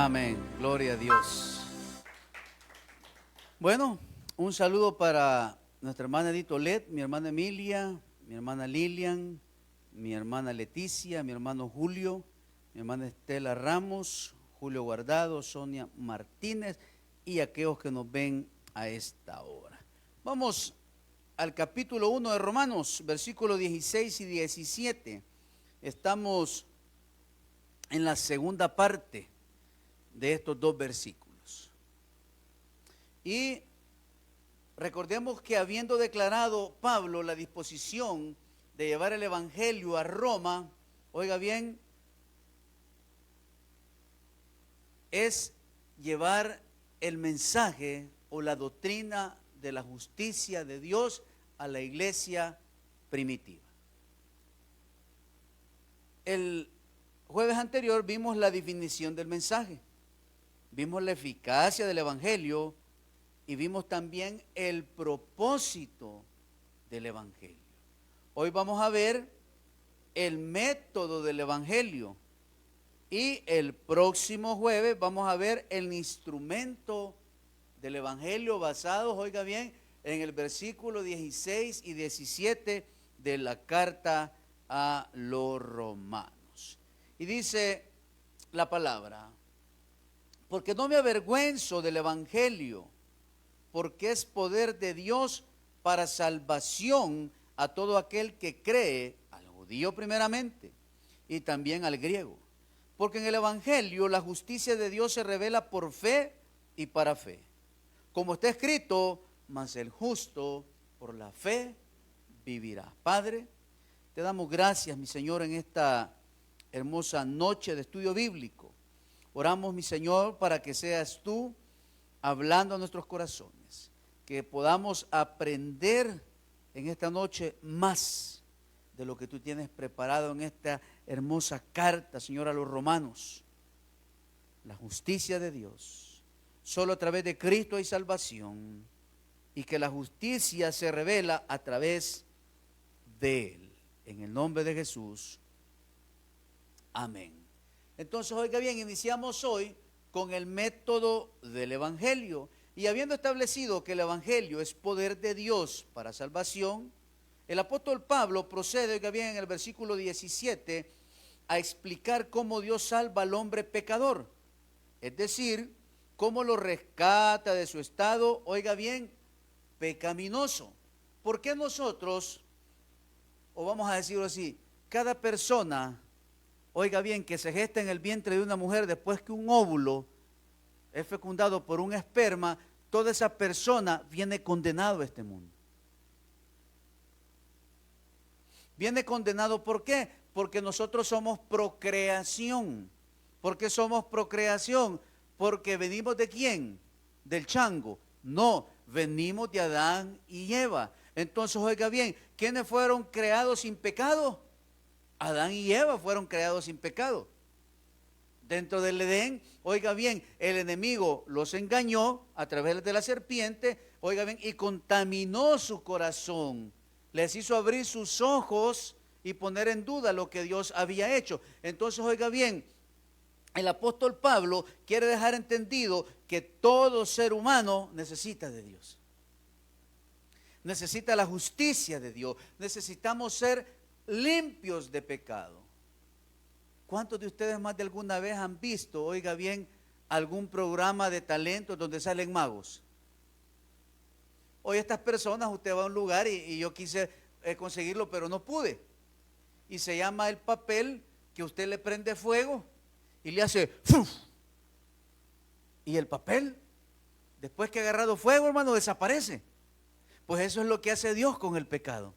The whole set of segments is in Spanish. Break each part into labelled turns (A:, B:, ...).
A: Amén. Gloria a Dios. Bueno, un saludo para nuestra hermana Edith Olet, mi hermana Emilia, mi hermana Lilian, mi hermana Leticia, mi hermano Julio, mi hermana Estela Ramos, Julio Guardado, Sonia Martínez y aquellos que nos ven a esta hora. Vamos al capítulo 1 de Romanos, versículos 16 y 17. Estamos en la segunda parte de estos dos versículos. Y recordemos que habiendo declarado Pablo la disposición de llevar el evangelio a Roma, oiga bien, es llevar el mensaje o la doctrina de la justicia de Dios a la iglesia primitiva. El jueves anterior vimos la definición del mensaje, vimos la eficacia del evangelio y vimos también el propósito del evangelio. Hoy vamos a ver el método del evangelio y el próximo jueves vamos a ver el instrumento del evangelio basado, oiga bien, en el versículo 16 y 17 de la carta a los romanos. Y dice la palabra: porque no me avergüenzo del evangelio, porque es poder de Dios para salvación a todo aquel que cree, al judío primeramente y también al griego. Porque en el evangelio la justicia de Dios se revela por fe y para fe. Como está escrito, mas el justo por la fe vivirá. Padre, te damos gracias, mi Señor, en esta hermosa noche de estudio bíblico. Oramos, mi Señor, para que seas tú hablando a nuestros corazones, que podamos aprender en esta noche más de lo que tú tienes preparado en esta hermosa carta, Señor, a los romanos. La justicia de Dios. Solo a través de Cristo hay salvación, y que la justicia se revela a través de Él. En el nombre de Jesús. Amén. Entonces, oiga bien, iniciamos hoy con el método del evangelio. Y habiendo establecido que el evangelio es poder de Dios para salvación, el apóstol Pablo procede, oiga bien, en el versículo 17 a explicar cómo Dios salva al hombre pecador. Es decir, cómo lo rescata de su estado, oiga bien, pecaminoso. ¿Por qué nosotros, o vamos a decirlo así, cada persona, oiga bien, que se gesta en el vientre de una mujer después que un óvulo es fecundado por un esperma, toda esa persona viene condenado a este mundo? Viene condenado, ¿por qué? Porque nosotros somos procreación. ¿Por qué somos procreación? Porque venimos ¿de quién? Del chango. No, venimos de Adán y Eva. Entonces, oiga bien, ¿quiénes fueron creados sin pecado? Adán y Eva fueron creados sin pecado. Dentro del Edén, oiga bien, el enemigo los engañó a través de la serpiente, oiga bien, y contaminó su corazón. Les hizo abrir sus ojos y poner en duda lo que Dios había hecho. Entonces, oiga bien, el apóstol Pablo quiere dejar entendido que todo ser humano necesita de Dios. Necesita la justicia de Dios. Necesitamos ser limpios de pecado. ¿Cuántos de ustedes más de alguna vez han visto, oiga bien, algún programa de talentos donde salen magos? Hoy estas personas, usted va a un lugar y yo quise conseguirlo, pero no pude. Y se llama el papel que usted le prende fuego y le hace ¡fuf! Y el papel, después que ha agarrado fuego, hermano, desaparece. Pues eso es lo que hace Dios con el pecado.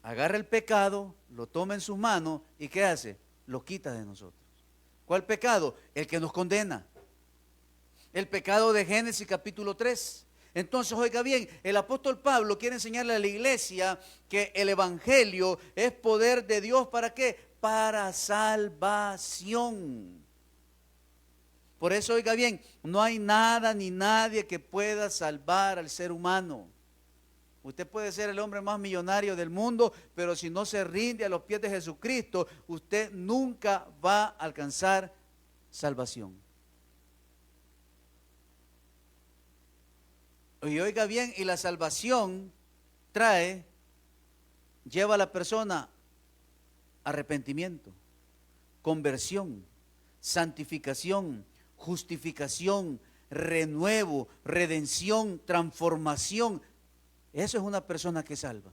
A: Agarra el pecado, lo toma en sus manos y ¿qué hace? Lo quita de nosotros. ¿Cuál pecado? El que nos condena. El pecado de Génesis capítulo 3. Entonces, oiga bien, el apóstol Pablo quiere enseñarle a la iglesia que el evangelio es poder de Dios. ¿Para qué? Para salvación. Por eso, oiga bien, no hay nada ni nadie que pueda salvar al ser humano. Usted puede ser el hombre más millonario del mundo, pero si no se rinde a los pies de Jesucristo, usted nunca va a alcanzar salvación. Y oiga bien, y la salvación lleva a la persona arrepentimiento, conversión, santificación, justificación, renuevo, redención, transformación. Eso es una persona que salva.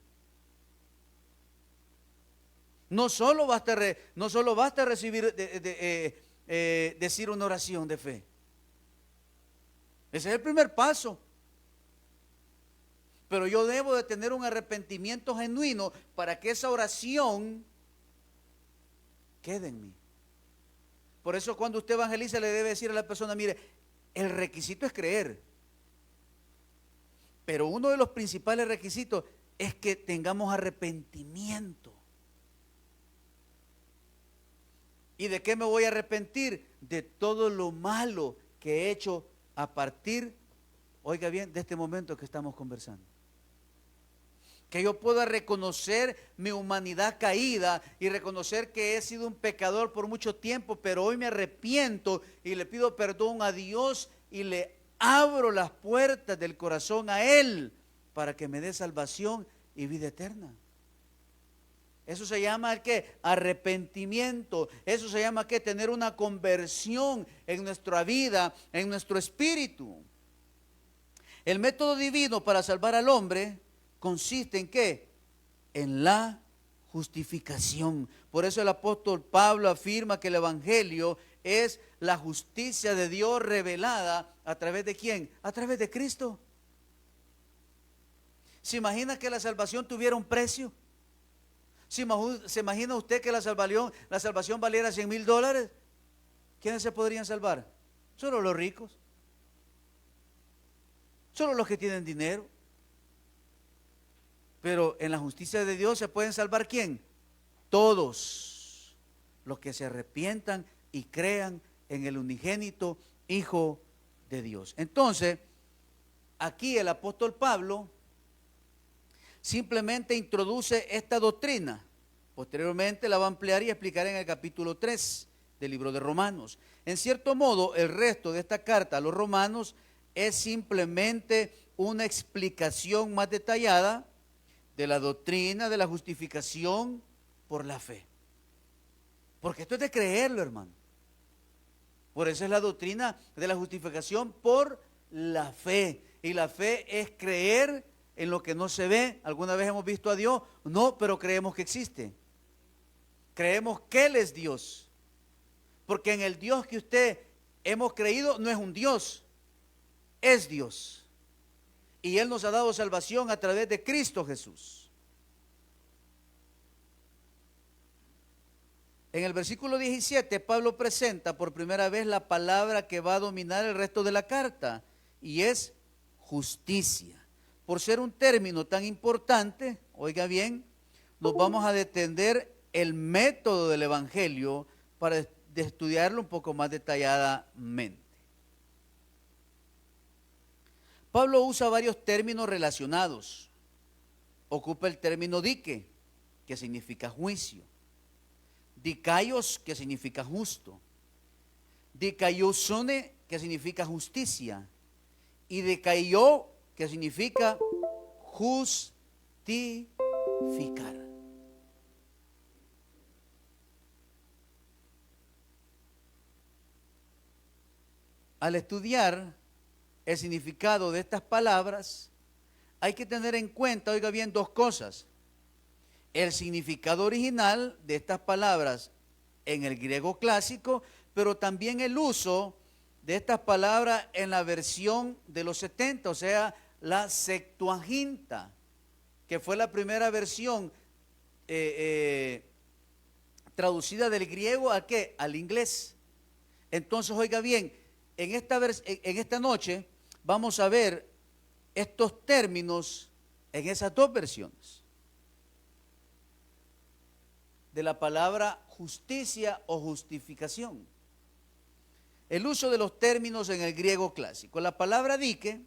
A: No solo basta recibir, decir una oración de fe. Ese es el primer paso. Pero yo debo de tener un arrepentimiento genuino para que esa oración quede en mí. Por eso cuando usted evangeliza le debe decir a la persona, mire, el requisito es creer. Pero uno de los principales requisitos es que tengamos arrepentimiento. ¿Y de qué me voy a arrepentir? De todo lo malo que he hecho a partir, oiga bien, de este momento que estamos conversando. Que yo pueda reconocer mi humanidad caída y reconocer que he sido un pecador por mucho tiempo, pero hoy me arrepiento y le pido perdón a Dios y le abro las puertas del corazón a Él para que me dé salvación y vida eterna. Eso se llama ¿qué? Arrepentimiento. Eso se llama ¿qué? Tener una conversión en nuestra vida, en nuestro espíritu. El método divino para salvar al hombre consiste en ¿qué? En la justificación. Por eso el apóstol Pablo afirma que el evangelio es la justicia de Dios revelada a través de ¿quién? A través de Cristo. ¿Se imagina que la salvación tuviera un precio? ¿Se imagina usted que la salvación valiera $100,000? ¿Quiénes se podrían salvar? Solo los ricos. Solo los que tienen dinero. Pero en la justicia de Dios se pueden salvar ¿quién? Todos los que se arrepientan y crean en el unigénito Hijo de Dios. Entonces, aquí el apóstol Pablo simplemente introduce esta doctrina. Posteriormente la va a ampliar y explicar en el capítulo 3 del libro de Romanos. En cierto modo, el resto de esta carta a los romanos es simplemente una explicación más detallada de la doctrina de la justificación por la fe. Porque esto es de creerlo, hermano. Por eso es la doctrina de la justificación por la fe. Y la fe es creer en lo que no se ve. ¿Alguna vez hemos visto a Dios? No, pero creemos que existe. Creemos que Él es Dios. Porque en el Dios que usted hemos creído no es un Dios, es Dios. Y Él nos ha dado salvación a través de Cristo Jesús. En el versículo 17, Pablo presenta por primera vez la palabra que va a dominar el resto de la carta, y es justicia. Por ser un término tan importante, oiga bien, nos vamos a detener el método del evangelio para estudiarlo un poco más detalladamente. Pablo usa varios términos relacionados. Ocupa el término dique, que significa juicio. Dikaios, que significa justo. Dikaiosone, que significa justicia. Y dikaio, que significa justificar. Al estudiar el significado de estas palabras, hay que tener en cuenta, oiga bien, dos cosas. El significado original de estas palabras en el griego clásico, pero también el uso de estas palabras en la versión de los 70, o sea, la Septuaginta, que fue la primera versión traducida del griego ¿a qué? Al inglés. Entonces, oiga bien, en esta noche vamos a ver estos términos en esas dos versiones de la palabra justicia o justificación. El uso de los términos en el griego clásico. La palabra dique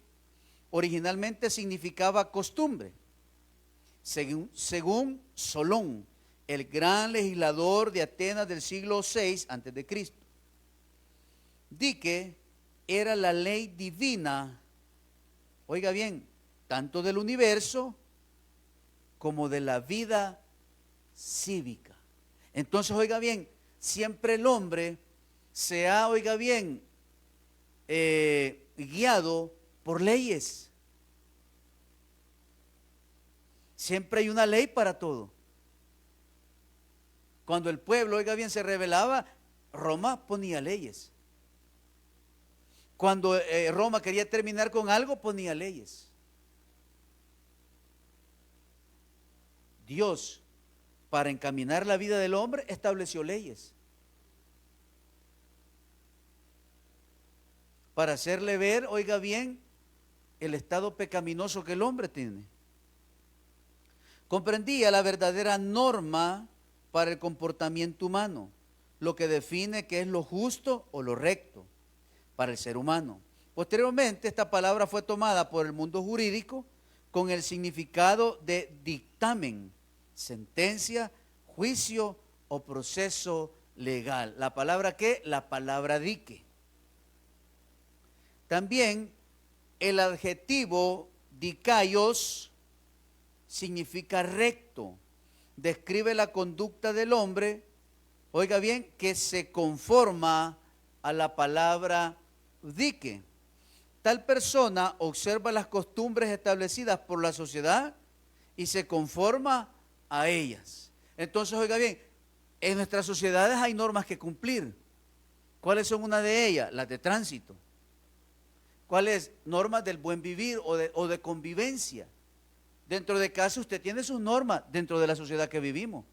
A: originalmente significaba costumbre, según Solón, el gran legislador de Atenas del siglo VI antes de Cristo. Dique era la ley divina, oiga bien, tanto del universo como de la vida cívica. Entonces, oiga bien, siempre el hombre se ha, oiga bien, guiado por leyes. Siempre hay una ley para todo. Cuando el pueblo, oiga bien, se rebelaba, Roma ponía leyes. Cuando Roma quería terminar con algo, ponía leyes. Dios, para encaminar la vida del hombre, estableció leyes. Para hacerle ver, oiga bien, el estado pecaminoso que el hombre tiene. Comprendía la verdadera norma para el comportamiento humano, lo que define qué es lo justo o lo recto para el ser humano. Posteriormente, esta palabra fue tomada por el mundo jurídico con el significado de dictamen, sentencia, juicio o proceso legal. ¿La palabra qué? La palabra dique. También el adjetivo dikaios significa recto. Describe la conducta del hombre, oiga bien, que se conforma a la palabra dique. Tal persona observa las costumbres establecidas por la sociedad y se conforma a ellas. Entonces, oiga bien, en nuestras sociedades hay normas que cumplir. ¿Cuáles son una de ellas? Las de tránsito. ¿Cuáles? Normas del buen vivir o de convivencia. Dentro de casa usted tiene sus normas dentro de la sociedad que vivimos.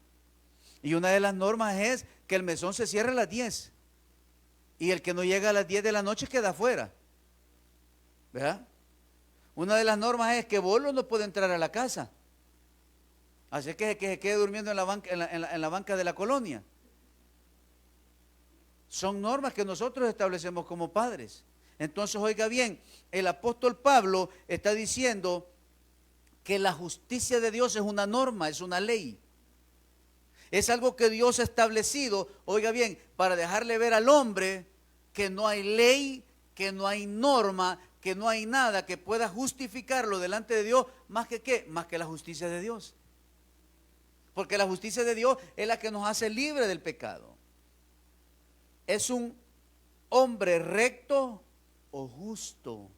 A: Y una de las normas es que el mesón se cierre a las 10. Y el que no llega a las 10 de la noche queda afuera. ¿Verdad? Una de las normas es que Bolo no puede entrar a la casa. Así que se quede durmiendo en la banca de la colonia. Son normas que nosotros establecemos como padres. Entonces, oiga bien, el apóstol Pablo está diciendo que la justicia de Dios es una norma, es una ley. Es algo que Dios ha establecido, oiga bien, para dejarle ver al hombre que no hay ley, que no hay norma, que no hay nada que pueda justificarlo delante de Dios, más que ¿qué? Más que la justicia de Dios. Porque la justicia de Dios es la que nos hace libres del pecado. Es un hombre recto o justo.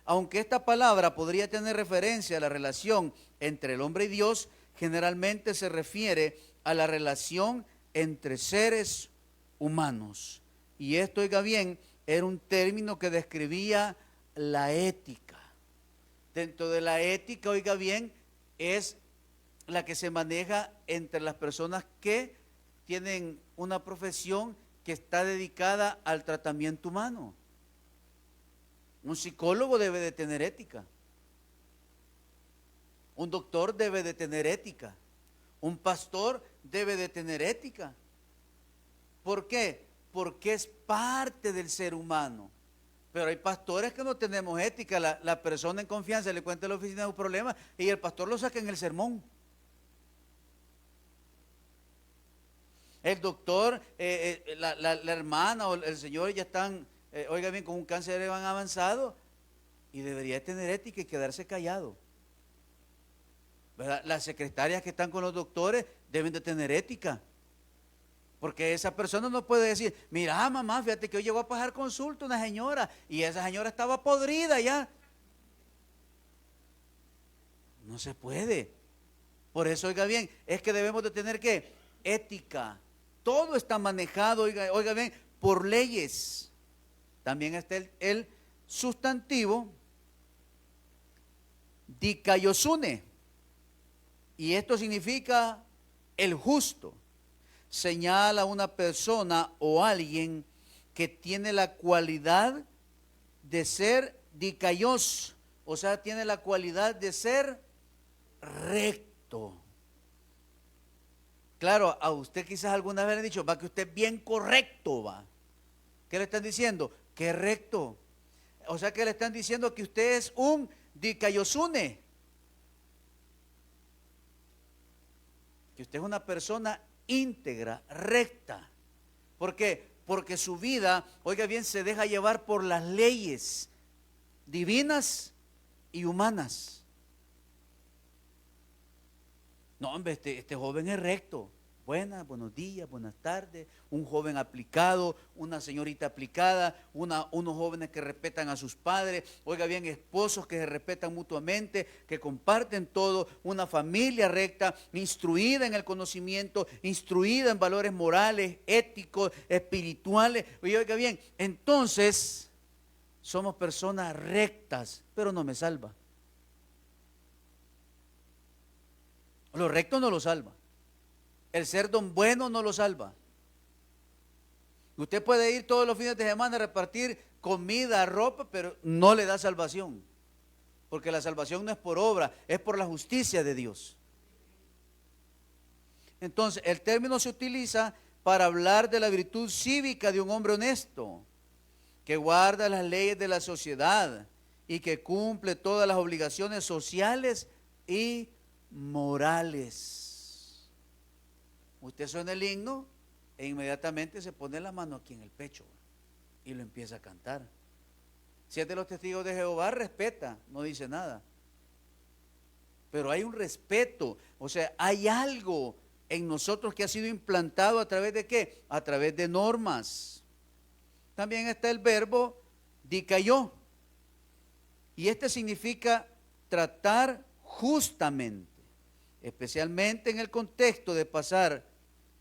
A: Aunque esta palabra podría tener referencia a la relación entre el hombre y Dios, generalmente se refiere a la relación entre seres humanos. Y esto, oiga bien, era un término que describía la ética. Dentro de la ética, oiga bien, es la que se maneja entre las personas que tienen una profesión que está dedicada al tratamiento humano. Un psicólogo debe de tener ética. Un doctor debe de tener ética. Un pastor debe de tener ética. ¿Por qué? Porque es parte del ser humano. Pero hay pastores que no tenemos ética. La persona en confianza le cuenta a la oficina un problema y el pastor lo saca en el sermón. El doctor, la hermana o el señor ya están, oiga bien, con un cáncer avanzado y debería tener ética y quedarse callado. ¿Verdad? Las secretarias que están con los doctores deben de tener ética. Porque esa persona no puede decir, mira mamá, fíjate que hoy llegó a pasar consulta una señora y esa señora estaba podrida ya. No se puede. Por eso, oiga bien, es que debemos de tener ¿qué? Ética. Todo está manejado, oiga bien, por leyes. También está el sustantivo dikaiosune. Y esto significa el justo. Señala a una persona o alguien que tiene la cualidad de ser dikaios, o sea, tiene la cualidad de ser recto. Claro, a usted quizás alguna vez le han dicho, va que usted es bien correcto, va. ¿Qué le están diciendo? Que es recto. O sea que le están diciendo que usted es un dikaiosune. que usted es una persona íntegra, recta. ¿Por qué? Porque su vida, oiga bien, se deja llevar por las leyes divinas y humanas. No, hombre, este joven es recto. Buenos días, buenas tardes. Un joven aplicado, una señorita aplicada, unos jóvenes que respetan a sus padres. Oiga bien, esposos que se respetan mutuamente, que comparten todo. Una familia recta, instruida en el conocimiento, instruida en valores morales, éticos, espirituales. Oiga bien, entonces somos personas rectas, pero no me salva. Lo recto no lo salva. El ser don bueno no lo salva. Usted puede ir todos los fines de semana a repartir comida, ropa, pero no le da salvación. Porque la salvación no es por obra, es por la justicia de Dios. Entonces, el término se utiliza para hablar de la virtud cívica de un hombre honesto, que guarda las leyes de la sociedad y que cumple todas las obligaciones sociales y morales. Usted suena el himno e inmediatamente se pone la mano aquí en el pecho y lo empieza a cantar. Si es de los testigos de Jehová, respeta, no dice nada. Pero hay un respeto, o sea, hay algo en nosotros que ha sido implantado a través de ¿qué? A través de normas. También está el verbo dikaió, y este significa tratar justamente, especialmente en el contexto de pasar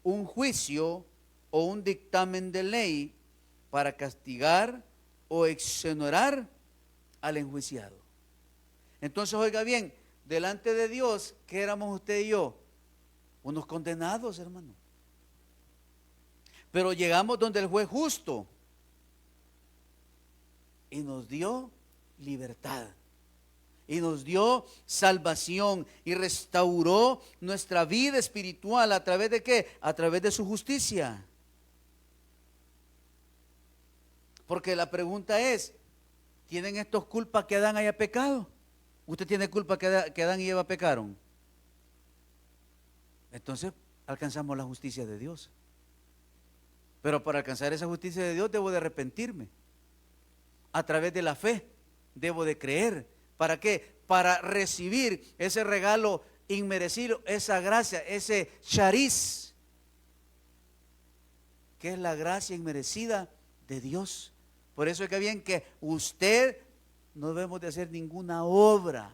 A: un juicio o un dictamen de ley para castigar o exonerar al enjuiciado. Entonces, oiga bien, delante de Dios, ¿qué éramos usted y yo? Unos condenados, hermano. Pero llegamos donde el juez justo y nos dio libertad. Y nos dio salvación y restauró nuestra vida espiritual a través de ¿qué? A través de su justicia. Porque la pregunta es, ¿tienen estos culpas que Adán haya pecado? ¿Usted tiene culpa que Adán y Eva pecaron? Entonces alcanzamos la justicia de Dios. Pero para alcanzar esa justicia de Dios debo de arrepentirme. A través de la fe debo de creer. ¿Para qué? Para recibir ese regalo inmerecido, esa gracia, ese chariz, que es la gracia inmerecida de Dios. Por eso es que bien que usted no debemos de hacer ninguna obra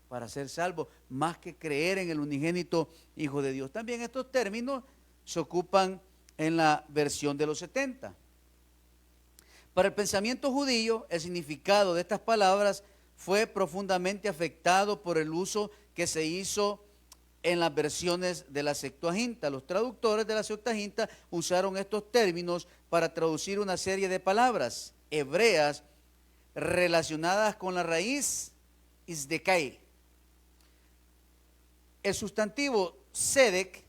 A: para ser salvo, más que creer en el unigénito Hijo de Dios. También estos términos se ocupan en la versión de los 70. Para el pensamiento judío, el significado de estas palabras fue profundamente afectado por el uso que se hizo en las versiones de la Septuaginta. Los traductores de la Septuaginta usaron estos términos para traducir una serie de palabras hebreas relacionadas con la raíz isdekai. El sustantivo sedek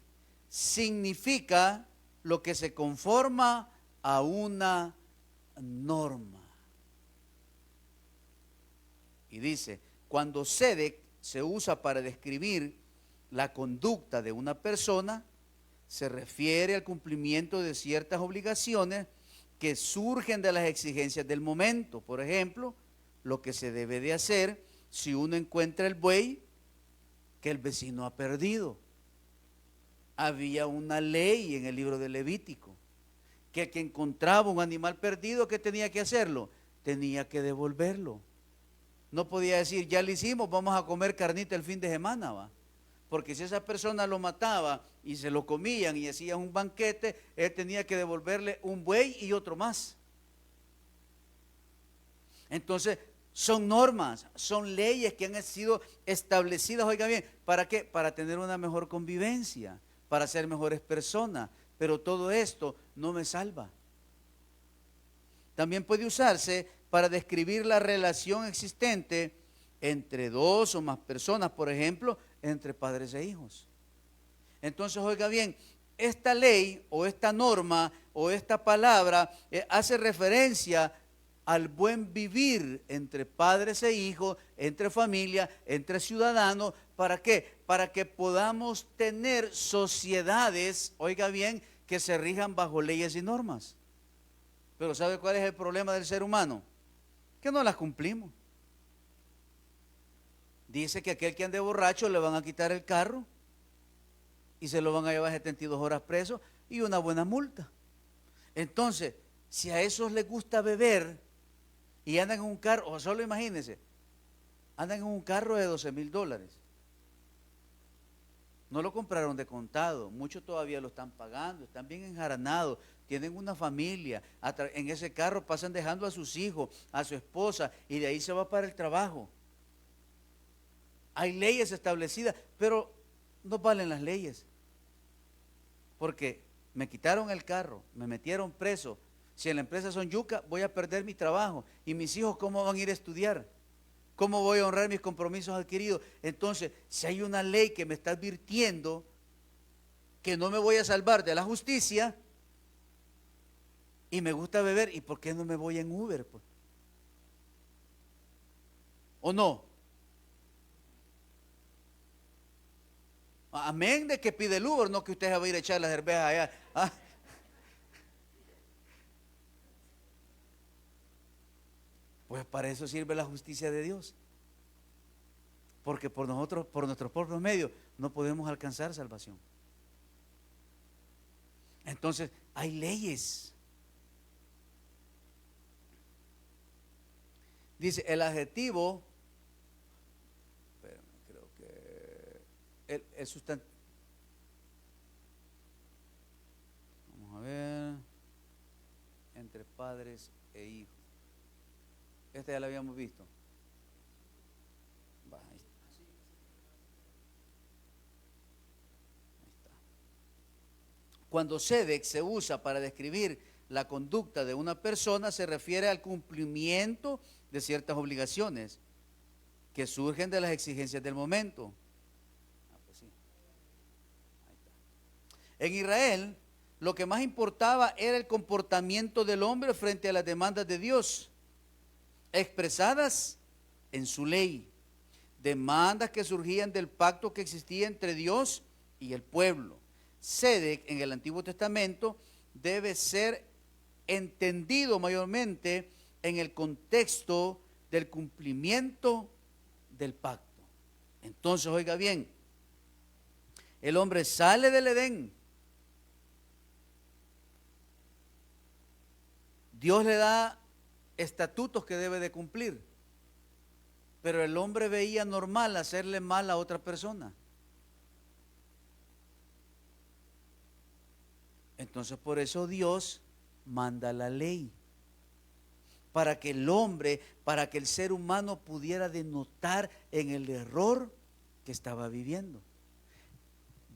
A: significa lo que se conforma a una norma. Y dice, cuando sedek se usa para describir la conducta de una persona, se refiere al cumplimiento de ciertas obligaciones que surgen de las exigencias del momento. Por ejemplo, lo que se debe de hacer si uno encuentra el buey que el vecino ha perdido. Había una ley en el libro de Levítico, que el que encontraba un animal perdido, ¿qué tenía que hacerlo? Tenía que devolverlo. No podía decir, ya lo hicimos, vamos a comer carnita el fin de semana, ¿va? Porque si esa persona lo mataba y se lo comían y hacían un banquete, él tenía que devolverle un buey y otro más. Entonces, son normas, son leyes que han sido establecidas, oiga bien, ¿para qué? Para tener una mejor convivencia, para ser mejores personas, pero todo esto no me salva. También puede usarse para describir la relación existente entre dos o más personas, por ejemplo, entre padres e hijos. Entonces, oiga bien, esta ley o esta norma o esta palabra hace referencia al buen vivir entre padres e hijos, entre familia, entre ciudadanos. ¿Para qué? Para que podamos tener sociedades, oiga bien, que se rijan bajo leyes y normas. Pero ¿sabe cuál es el problema del ser humano? Que no las cumplimos. Dice que aquel que ande borracho le van a quitar el carro y se lo van a llevar 72 horas preso y una buena multa. Entonces, si a esos les gusta beber y andan en un carro, o solo imagínense, andan en un carro de $12,000. No lo compraron de contado, muchos todavía lo están pagando, están bien enjaranados, tienen una familia, en ese carro pasan dejando a sus hijos, a su esposa, y de ahí se va para el trabajo. Hay leyes establecidas, pero no valen las leyes, porque me quitaron el carro, me metieron preso. Si en la empresa son yuca, voy a perder mi trabajo, y mis hijos, ¿cómo van a ir a estudiar? ¿Cómo voy a honrar mis compromisos adquiridos? Entonces, si hay una ley que me está advirtiendo que no me voy a salvar de la justicia y me gusta beber, ¿y por qué no me voy en Uber, pues? ¿O no? Amén de que pide el Uber, no que usted va a ir a echar las cervezas allá. ¿Ah? Pues para eso sirve la justicia de Dios. Porque por nosotros, por nuestros propios medios, no podemos alcanzar salvación. Entonces, hay leyes. Dice, el adjetivo, espérame, creo que el sustantivo, vamos a ver, entre padres e hijos. Este ya lo habíamos visto. Va, ahí está. Cuando sedec se usa para describir la conducta de una persona, se refiere al cumplimiento de ciertas obligaciones que surgen de las exigencias del momento. Pues sí. Ahí está. En Israel, lo que más importaba era el comportamiento del hombre frente a las demandas de Dios, expresadas en su ley, demandas que surgían del pacto que existía entre Dios y el pueblo. Sedec en el Antiguo Testamento debe ser entendido mayormente en el contexto del cumplimiento del pacto. Entonces, oiga bien, el hombre sale del Edén, Dios le da estatutos que debe de cumplir, pero el hombre veía normal hacerle mal a otra persona. Entonces por eso Dios manda la ley, para que el hombre, para que el ser humano pudiera denotar en el error que estaba viviendo.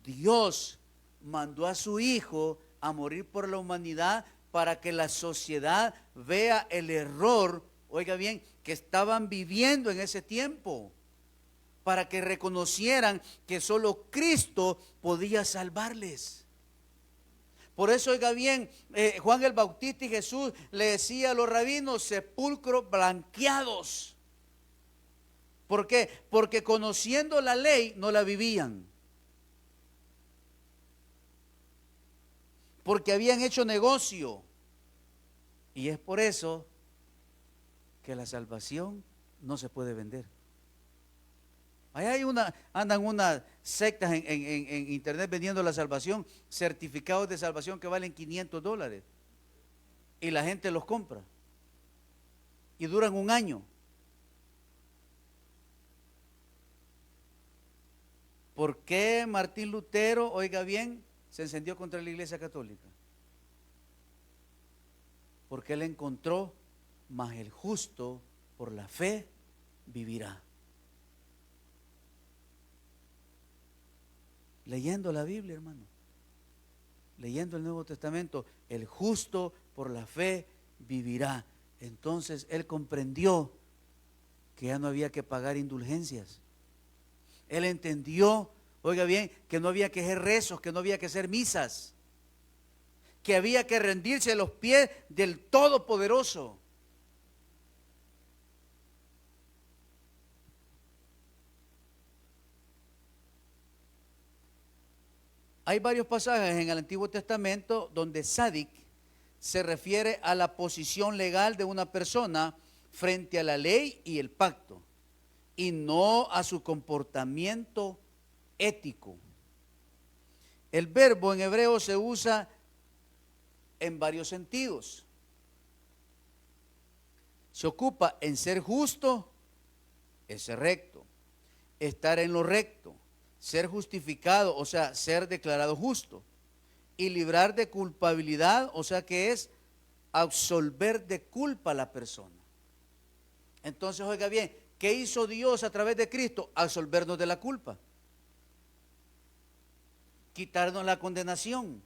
A: Dios mandó a su Hijo a morir por la humanidad para que la sociedad vea el error, oiga bien, que estaban viviendo en ese tiempo, para que reconocieran que solo Cristo podía salvarles. Por eso, oiga bien, Juan el Bautista y Jesús le decía a los rabinos, sepulcros blanqueados. ¿Por qué? Porque conociendo la ley no la vivían. Porque habían hecho negocio. Y es por eso que la salvación no se puede vender. Ahí andan unas sectas en internet vendiendo la salvación, certificados de salvación que valen $500. Y la gente los compra. Y duran un año. ¿Por qué Martín Lutero, oiga bien, se encendió contra la Iglesia Católica? Porque él encontró, mas el justo por la fe vivirá. Leyendo la Biblia, hermano, leyendo el Nuevo Testamento, el justo por la fe vivirá. Entonces él comprendió que ya no había que pagar indulgencias. Él entendió, oiga bien, que no había que hacer rezos, que no había que hacer misas, que había que rendirse a los pies del Todopoderoso. Hay varios pasajes en el Antiguo Testamento donde Sadik se refiere a la posición legal de una persona frente a la ley y el pacto, y no a su comportamiento ético. El verbo en hebreo se usa en varios sentidos. Se ocupa en ser justo, es ser recto, estar en lo recto, ser justificado, o sea, ser declarado justo, y librar de culpabilidad, o sea, que es absolver de culpa a la persona. Entonces, oiga bien, ¿qué hizo Dios a través de Cristo? Absolvernos de la culpa, quitarnos la condenación.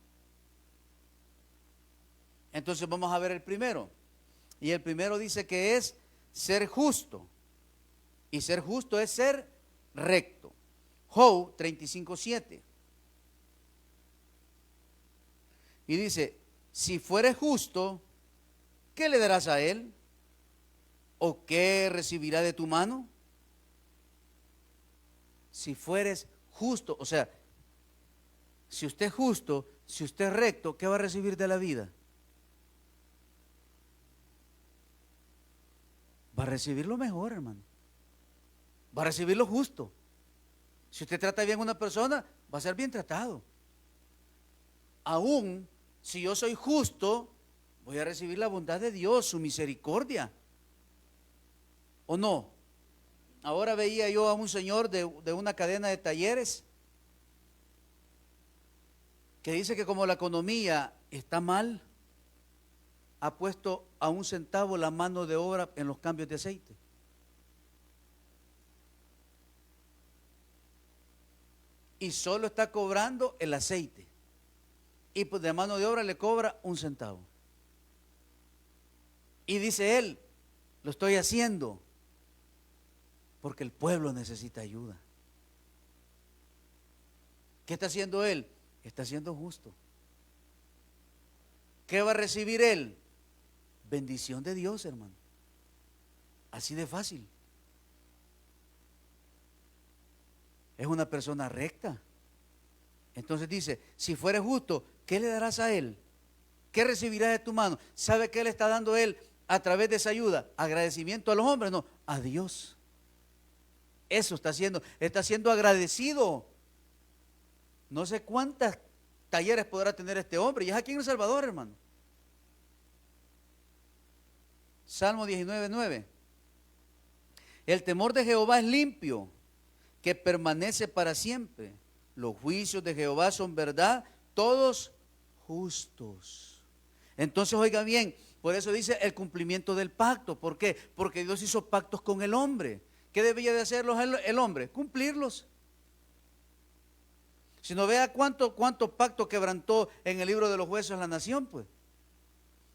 A: Entonces vamos a ver el primero. Y el primero dice que es ser justo. Y ser justo es ser recto. Job 35:7. Y dice, si fueres justo, ¿qué le darás a él? ¿O qué recibirá de tu mano? Si fueres justo, o sea, si usted es justo, si usted es recto, ¿qué va a recibir de la vida? Va a recibir lo mejor, hermano. Va a recibir lo justo. Si usted trata bien a una persona, va a ser bien tratado. Aún si yo soy justo, voy a recibir la bondad de Dios, su misericordia. ¿O no? Ahora veía yo a un señor de una cadena de talleres que dice que como la economía está mal, ha puesto a 1 centavo la mano de obra en los cambios de aceite. Y solo está cobrando el aceite. Y pues de mano de obra le cobra 1 centavo. Y dice él, lo estoy haciendo porque el pueblo necesita ayuda. ¿Qué está haciendo él? Está siendo justo. ¿Qué va a recibir él? Bendición de Dios, hermano. Así de fácil. Es una persona recta. Entonces dice, si fueres justo, ¿qué le darás a él? ¿Qué recibirás de tu mano? ¿Sabe qué le está dando él a través de esa ayuda? ¿Agradecimiento a los hombres? No, a Dios. Eso está siendo agradecido. No sé cuántas talleres podrá tener este hombre, y es aquí en El Salvador, hermano. Salmo 19:9. El temor de Jehová es limpio, que permanece para siempre. Los juicios de Jehová son verdad, todos justos. Entonces, oiga bien, por eso dice el cumplimiento del pacto. ¿Por qué? Porque Dios hizo pactos con el hombre. ¿Qué debía de hacerlos el hombre? Cumplirlos. Si no, vea cuánto pacto quebrantó en el libro de los jueces la nación, pues.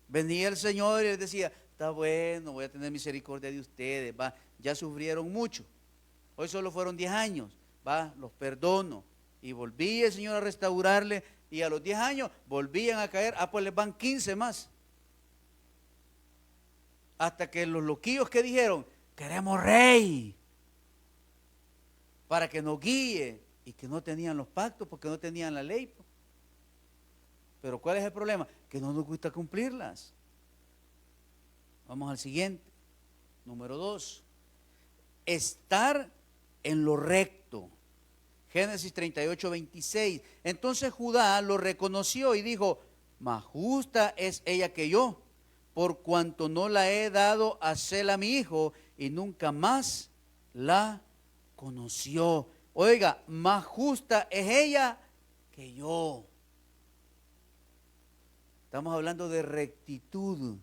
A: Venía el Señor y les decía, está bueno, voy a tener misericordia de ustedes, va, ya sufrieron mucho. Hoy solo fueron 10 años, va, los perdono. Y volvía el Señor a restaurarle, y a los 10 años volvían a caer, pues les van 15 más. Hasta que los loquillos que dijeron, queremos rey, para que nos guíe, y que no tenían los pactos porque no tenían la ley. Pero ¿cuál es el problema? Que no nos gusta cumplirlas. Vamos al siguiente. Número 2. Estar en lo recto. Génesis 38:26. Entonces Judá lo reconoció y dijo, más justa es ella que yo, por cuanto no la he dado a Sela mi hijo, y nunca más la conoció. Oiga, más justa es ella que yo. Estamos hablando de rectitud.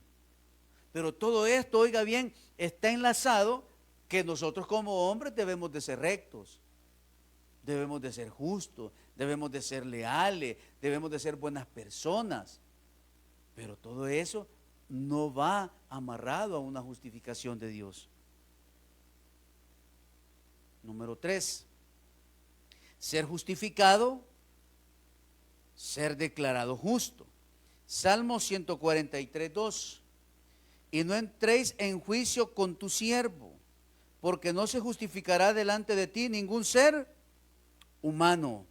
A: Pero todo esto, oiga bien, está enlazado que nosotros como hombres debemos de ser rectos, debemos de ser justos, debemos de ser leales, debemos de ser buenas personas. Pero todo eso no va amarrado a una justificación de Dios. Número 3. Ser justificado, ser declarado justo. Salmo 143:2. Y no entréis en juicio con tu siervo, porque no se justificará delante de ti ningún ser humano.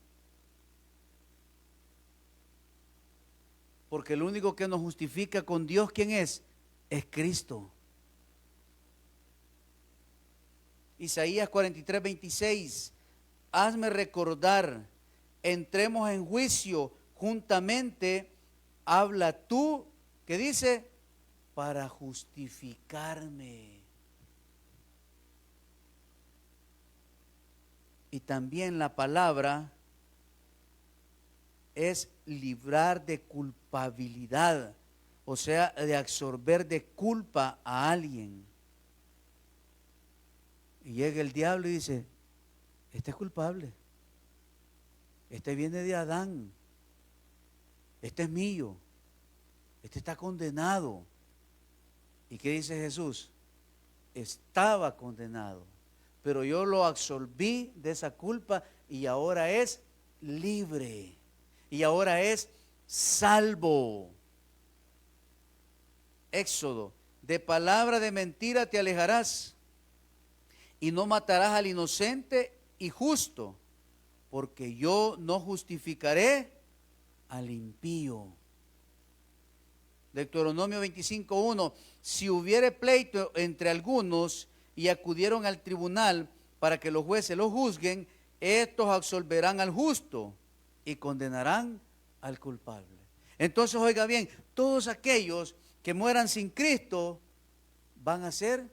A: Porque el único que nos justifica con Dios, ¿quién es? Es Cristo. Isaías 43, 26. Hazme recordar, entremos en juicio juntamente, habla tú, ¿qué dice? Para justificarme. Y también la palabra es librar de culpabilidad, o sea, de absorber de culpa a alguien. Y llega el diablo y dice, este es culpable, este viene de Adán, este es mío, este está condenado. ¿Y qué dice Jesús? Estaba condenado, pero yo lo absolví de esa culpa y ahora es libre, y ahora es salvo. Éxodo, de palabra de mentira te alejarás y no matarás al inocente y justo, porque yo no justificaré al impío. Deuteronomio 25:1, si hubiere pleito entre algunos y acudieron al tribunal para que los jueces los juzguen, estos absolverán al justo y condenarán al culpable. Entonces, oiga bien, todos aquellos que mueran sin Cristo van a ser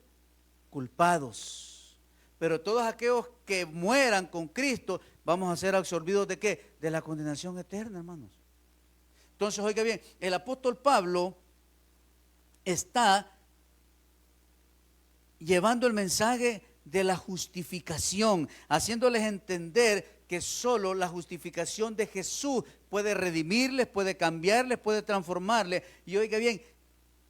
A: culpados. Pero todos aquellos que mueran con Cristo vamos a ser absorbidos ¿de qué? De la condenación eterna, hermanos. Entonces, oiga bien, el apóstol Pablo está llevando el mensaje de la justificación, haciéndoles entender que solo la justificación de Jesús puede redimirles, puede cambiarles, puede transformarles. Y oiga bien,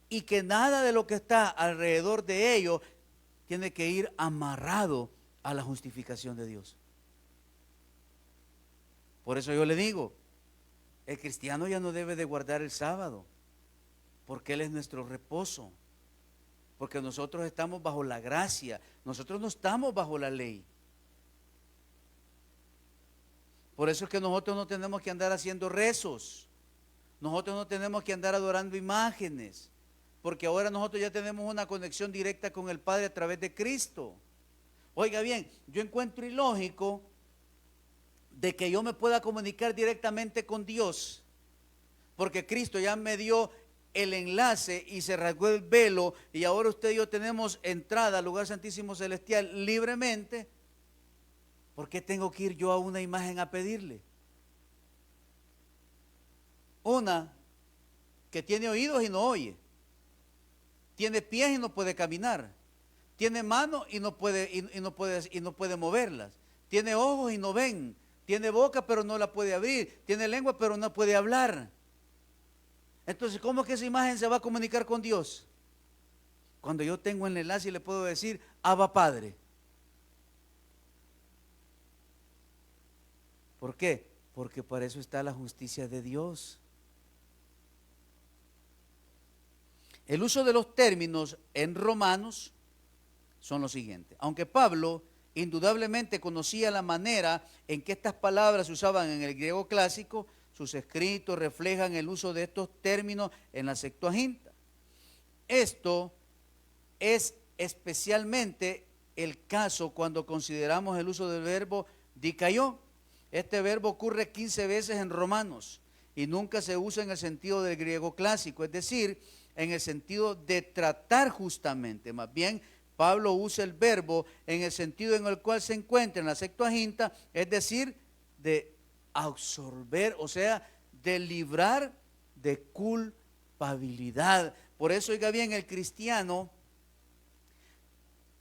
A: y que nada de lo que está alrededor de ellos tiene que ir amarrado a la justificación de Dios. Por eso yo le digo, el cristiano ya no debe de guardar el sábado, porque Él es nuestro reposo, porque nosotros estamos bajo la gracia, nosotros no estamos bajo la ley. Por eso es que nosotros no tenemos que andar haciendo rezos, nosotros no tenemos que andar adorando imágenes, porque ahora nosotros ya tenemos una conexión directa con el Padre a través de Cristo. Oiga bien, yo encuentro ilógico de que yo me pueda comunicar directamente con Dios, porque Cristo ya me dio el enlace y se rasgó el velo y ahora usted y yo tenemos entrada al lugar santísimo celestial libremente. ¿Por qué tengo que ir yo a una imagen a pedirle? Una que tiene oídos y no oye, tiene pies y no puede caminar, tiene manos y no puede moverlas, tiene ojos y no ven, tiene boca pero no la puede abrir, tiene lengua pero no puede hablar. Entonces, ¿cómo es que esa imagen se va a comunicar con Dios? Cuando yo tengo el enlace y le puedo decir, Abba Padre. ¿Por qué? Porque para eso está la justicia de Dios. El uso de los términos en Romanos son los siguientes. Aunque Pablo indudablemente conocía la manera en que estas palabras se usaban en el griego clásico, sus escritos reflejan el uso de estos términos en la Septuaginta. Esto es especialmente el caso cuando consideramos el uso del verbo dikaió. Este verbo ocurre 15 veces en Romanos y nunca se usa en el sentido del griego clásico, es decir, en el sentido de tratar justamente. Más bien, Pablo usa el verbo en el sentido en el cual se encuentra en la Septuaginta, es decir, de absorber, o sea, de librar de culpabilidad. Por eso, oiga bien, el cristiano,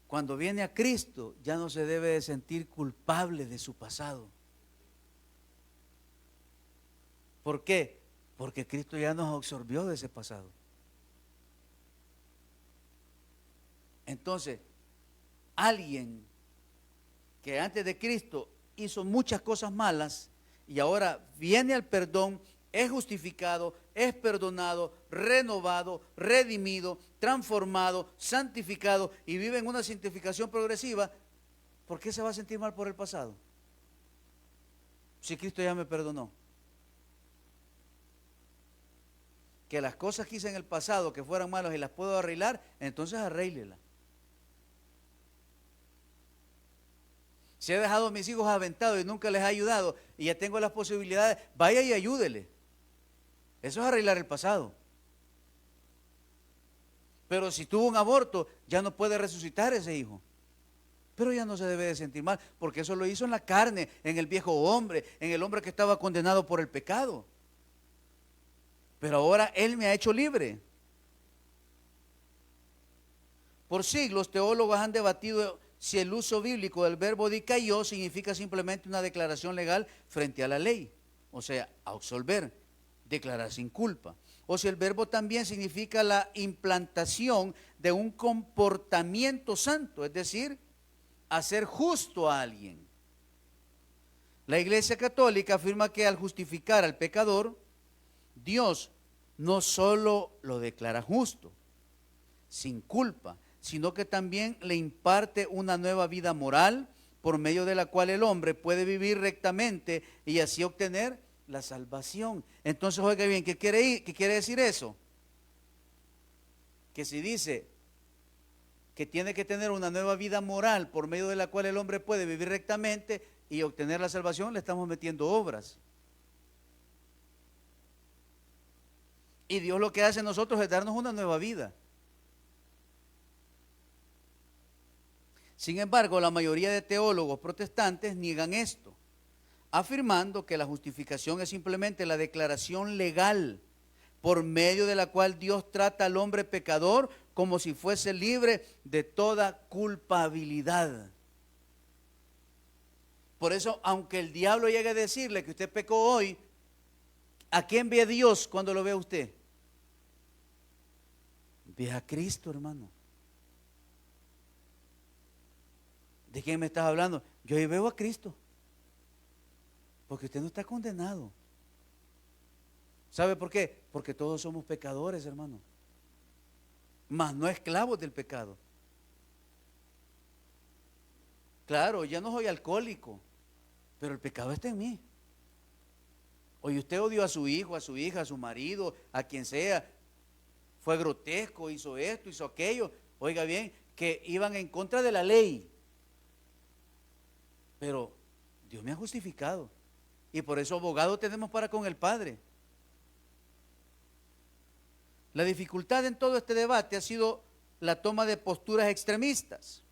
A: cuando viene a Cristo, ya no se debe de sentir culpable de su pasado. ¿Por qué? Porque Cristo ya nos absorbió de ese pasado. Entonces, alguien que antes de Cristo hizo muchas cosas malas y ahora viene al perdón, es justificado, es perdonado, renovado, redimido, transformado, santificado y vive en una santificación progresiva, ¿por qué se va a sentir mal por el pasado? Si Cristo ya me perdonó. que las cosas que hice en el pasado que fueran malas y las puedo arreglar, entonces arréglela. Si he dejado a mis hijos aventados y nunca les he ayudado y ya tengo las posibilidades, vaya y ayúdele. Eso es arreglar el pasado. Pero si tuvo un aborto, ya no puede resucitar ese hijo. Pero ya no se debe de sentir mal, porque eso lo hizo en la carne, en el viejo hombre, en el hombre que estaba condenado por el pecado. Pero ahora Él me ha hecho libre. Por siglos, teólogos han debatido si el uso bíblico del verbo dikaios significa simplemente una declaración legal frente a la ley, o sea, absolver, declarar sin culpa, o si el verbo también significa la implantación de un comportamiento santo, es decir, hacer justo a alguien. La Iglesia Católica afirma que al justificar al pecador, Dios no solo lo declara justo, sin culpa, sino que también le imparte una nueva vida moral por medio de la cual el hombre puede vivir rectamente y así obtener la salvación. Entonces, oiga bien, ¿qué quiere decir eso? Que si dice que tiene que tener una nueva vida moral por medio de la cual el hombre puede vivir rectamente y obtener la salvación, le estamos metiendo obras. Y Dios lo que hace en nosotros es darnos una nueva vida. Sin embargo, la mayoría de teólogos protestantes niegan esto, afirmando que la justificación es simplemente la declaración legal por medio de la cual Dios trata al hombre pecador como si fuese libre de toda culpabilidad. Por eso, aunque el diablo llegue a decirle que usted pecó hoy, ¿a quién ve Dios cuando lo ve a usted? Ve a Cristo, hermano. ¿De quién me estás hablando? Yo ahí veo a Cristo. Porque usted no está condenado. ¿Sabe por qué? Porque todos somos pecadores, hermano. Mas no esclavos del pecado. Claro, ya no soy alcohólico, pero el pecado está en mí. Oye, usted odió a su hijo, a su hija, a su marido, a quien sea. Fue grotesco, hizo esto, hizo aquello. Oiga bien, que iban en contra de la ley. Pero Dios me ha justificado. Y por eso abogado tenemos para con el Padre. La dificultad en todo este debate ha sido la toma de posturas extremistas.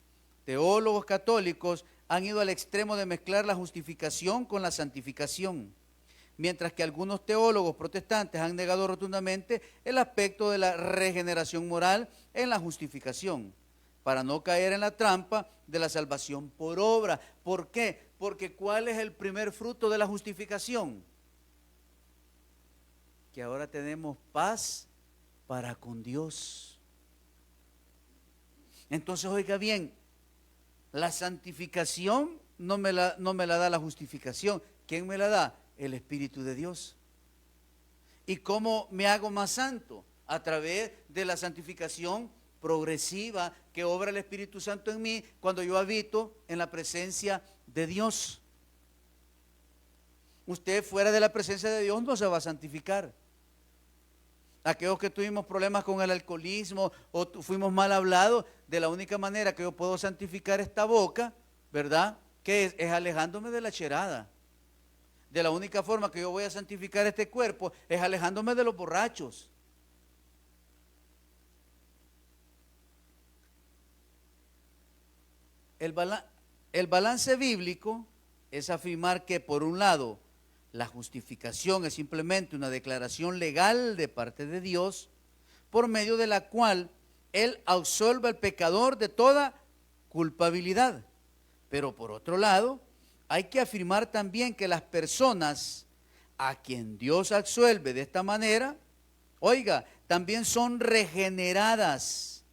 A: Teólogos católicos han ido al extremo de mezclar la justificación con la santificación, mientras que algunos teólogos protestantes han negado rotundamente el aspecto de la regeneración moral en la justificación, para no caer en la trampa de la salvación por obra. ¿Por qué? Porque ¿cuál es el primer fruto de la justificación? Que ahora tenemos paz para con Dios. Entonces, oiga bien, la santificación no me la da la justificación. ¿Quién me la da? El Espíritu de Dios. ¿Y cómo me hago más santo? A través de la santificación progresiva que obra el Espíritu Santo en mí cuando yo habito en la presencia de Dios. Usted fuera de la presencia de Dios no se va a santificar. Aquellos que tuvimos problemas con el alcoholismo o fuimos mal hablados, de la única manera que yo puedo santificar esta boca, ¿verdad? Que es alejándome de la cherada. De la única forma que yo voy a santificar este cuerpo es alejándome de los borrachos. El balance bíblico es afirmar que, por un lado, la justificación es simplemente una declaración legal de parte de Dios, por medio de la cual Él absuelve al pecador de toda culpabilidad. Pero por otro lado, hay que afirmar también que las personas a quien Dios absuelve de esta manera, oiga, también son regeneradas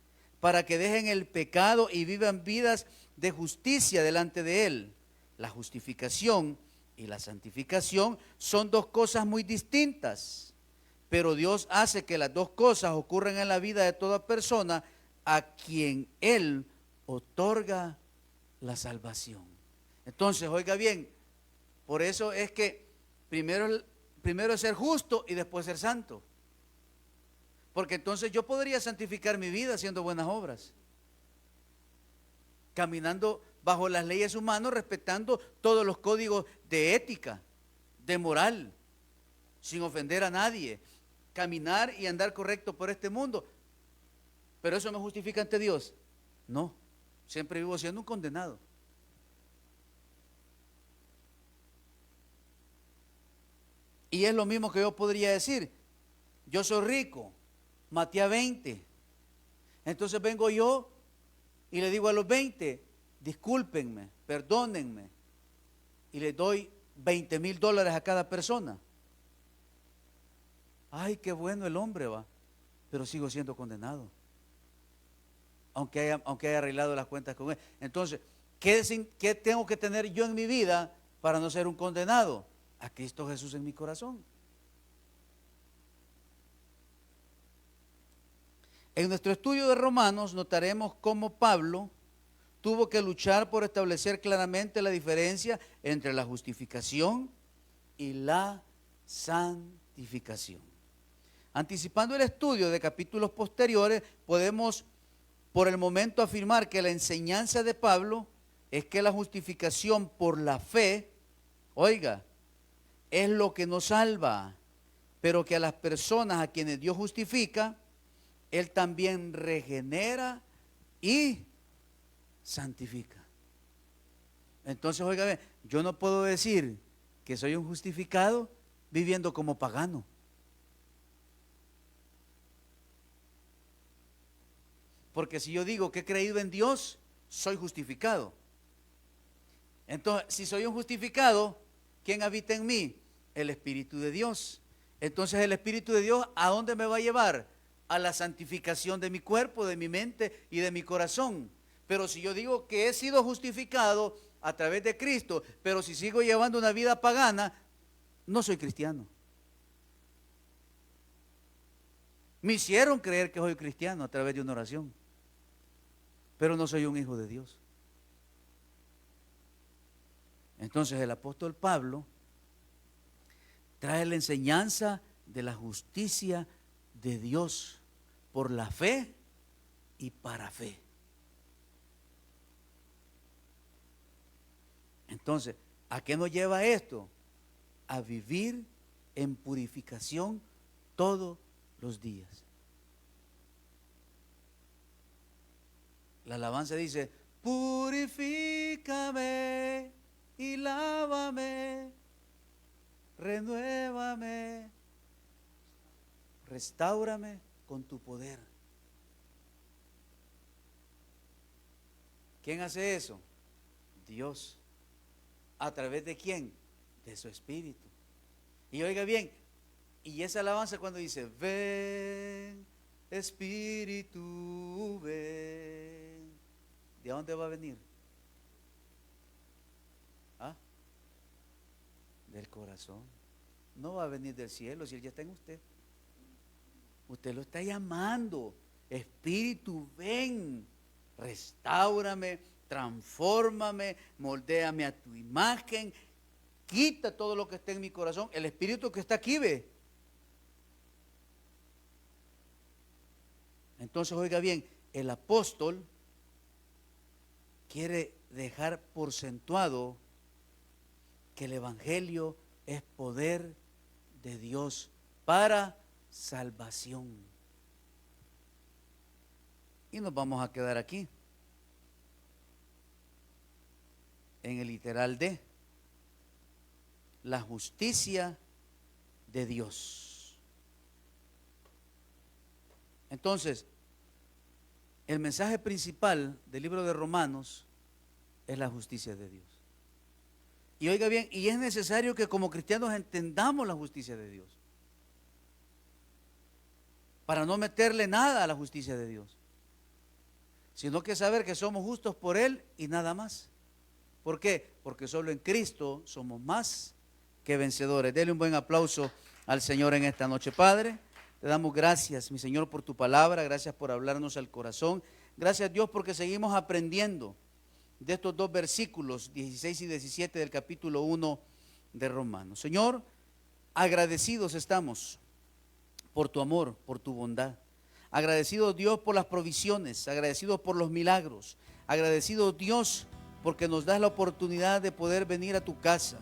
A: para que dejen el pecado y vivan vidas de justicia delante de Él. La justificación y la santificación son dos cosas muy distintas, pero Dios hace que las dos cosas ocurran en la vida de toda persona a quien Él otorga la salvación. Entonces, oiga bien, por eso es que primero es ser justo y después ser santo. Porque entonces yo podría santificar mi vida haciendo buenas obras, caminando bajo las leyes humanas, respetando todos los códigos de ética, de moral, sin ofender a nadie, caminar y andar correcto por este mundo. Pero eso me justifica ante Dios. No, siempre vivo siendo un condenado. Y es lo mismo que yo podría decir: yo soy rico, maté a 20. Entonces vengo yo y le digo a los 20, discúlpenme, perdónenme, y les doy $20,000 a cada persona. Ay, qué bueno el hombre, va, pero sigo siendo condenado, aunque haya arreglado las cuentas con él. Entonces, ¿qué tengo que tener yo en mi vida para no ser un condenado? A Cristo Jesús en mi corazón. En nuestro estudio de Romanos notaremos cómo Pablo tuvo que luchar por establecer claramente la diferencia entre la justificación y la santificación. Anticipando el estudio de capítulos posteriores, podemos por el momento afirmar que la enseñanza de Pablo es que la justificación por la fe, oiga, es lo que nos salva, pero que a las personas a quienes Dios justifica, Él también regenera y santifica. Entonces, oiga, yo no puedo decir que soy un justificado viviendo como pagano. Porque si yo digo que he creído en Dios, soy justificado. Entonces, si soy un justificado, ¿quién habita en mí? El Espíritu de Dios. Entonces, el Espíritu de Dios, ¿a dónde me va a llevar? A la santificación de mi cuerpo, de mi mente y de mi corazón. Pero si yo digo que he sido justificado a través de Cristo, pero si sigo llevando una vida pagana, no soy cristiano. Me hicieron creer que soy cristiano a través de una oración, pero no soy un hijo de Dios. Entonces el apóstol Pablo trae la enseñanza de la justicia de Dios por la fe y para fe. Entonces, ¿a qué nos lleva esto? A vivir en purificación todos los días. La alabanza dice: purifícame y lávame, renuévame, restáurame con tu poder. ¿Quién hace eso? Dios. ¿A través de quién? De su Espíritu. Y oiga bien, y esa alabanza cuando dice: ven, Espíritu, ven, ¿de dónde va a venir? ¿Ah? Del corazón. No va a venir del cielo, si Él ya está en usted. Usted lo está llamando: Espíritu, ven, restáurame, transfórmame, moldéame a tu imagen, quita todo lo que esté en mi corazón. El Espíritu que está aquí, ve. Entonces, oiga bien, el apóstol quiere dejar porcentuado que el Evangelio es poder de Dios para salvación. Y nos vamos a quedar aquí, en el literal de la justicia de Dios. Entonces, el mensaje principal del libro de Romanos es la justicia de Dios. Y oiga bien, y es necesario que como cristianos entendamos la justicia de Dios, para no meterle nada a la justicia de Dios, sino que saber que somos justos por Él y nada más. ¿Por qué? Porque solo en Cristo somos más que vencedores. Dele un buen aplauso al Señor en esta noche. Padre, te damos gracias, mi Señor, por tu palabra. Gracias por hablarnos al corazón. Gracias, Dios, porque seguimos aprendiendo de estos dos versículos 16 y 17 del capítulo 1 de Romanos. Señor, agradecidos estamos por tu amor, por tu bondad. Agradecido Dios por las provisiones, agradecido por los milagros, agradecido Dios porque nos das la oportunidad de poder venir a tu casa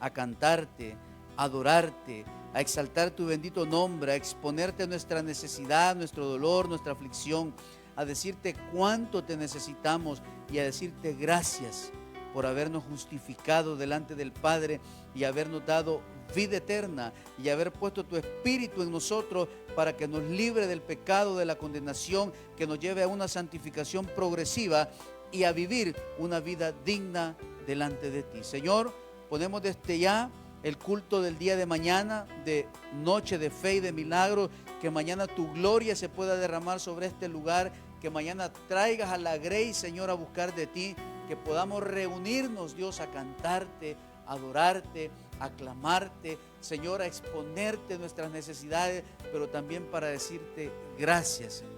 A: a cantarte, a adorarte, a exaltar tu bendito nombre, a exponerte nuestra necesidad, nuestro dolor, nuestra aflicción, a decirte cuánto te necesitamos y a decirte gracias por habernos justificado delante del Padre y habernos dado vida eterna y haber puesto tu Espíritu en nosotros para que nos libre del pecado, de la condenación, que nos lleve a una santificación progresiva y a vivir una vida digna delante de ti. Señor, ponemos desde ya el culto del día de mañana, de noche de fe y de milagros, que mañana tu gloria se pueda derramar sobre este lugar, que mañana traigas a la Grey, Señor, a buscar de ti, que podamos reunirnos, Dios, a cantarte, a adorarte, a clamarte, Señor, a exponerte nuestras necesidades, pero también para decirte gracias, Señor.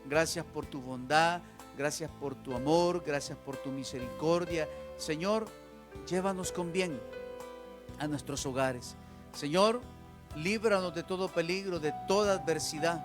A: Gracias por tu bondad, gracias por tu amor, gracias por tu misericordia. Señor, llévanos con bien a nuestros hogares. Señor, líbranos de todo peligro, de toda adversidad.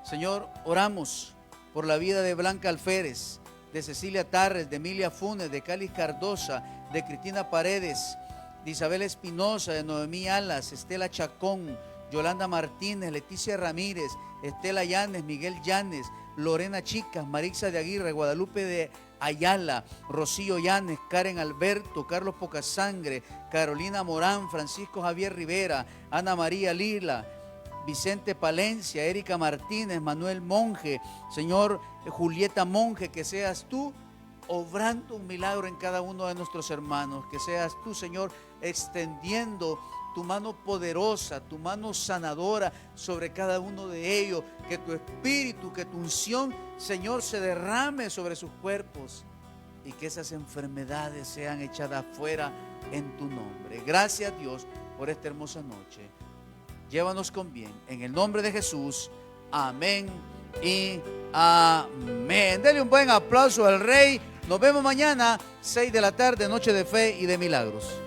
A: Señor, oramos por la vida de Blanca Alférez, de Cecilia Tarres, de Emilia Funes, de Cáliz Cardosa, de Cristina Paredes, de Isabel Espinosa, de Noemí Alas, Estela Chacón, Yolanda Martínez, Leticia Ramírez, Estela Llanes, Miguel Llanes, Lorena Chicas, Marixa de Aguirre, Guadalupe de Ayala, Rocío Llanes, Karen Alberto, Carlos Pocasangre, Carolina Morán, Francisco Javier Rivera, Ana María Lila, Vicente Palencia, Erika Martínez, Manuel Monje, Señor, Julieta Monje, que seas tú obrando un milagro en cada uno de nuestros hermanos, que seas tú, Señor, extendiendo tu mano poderosa, tu mano sanadora sobre cada uno de ellos, que tu espíritu, que tu unción, Señor, se derrame sobre sus cuerpos y que esas enfermedades sean echadas fuera en tu nombre. Gracias, Dios, por esta hermosa noche. Llévanos con bien, en el nombre de Jesús, amén y amén. Dele un buen aplauso al Rey. Nos vemos mañana, 6 de la tarde, noche de fe y de milagros.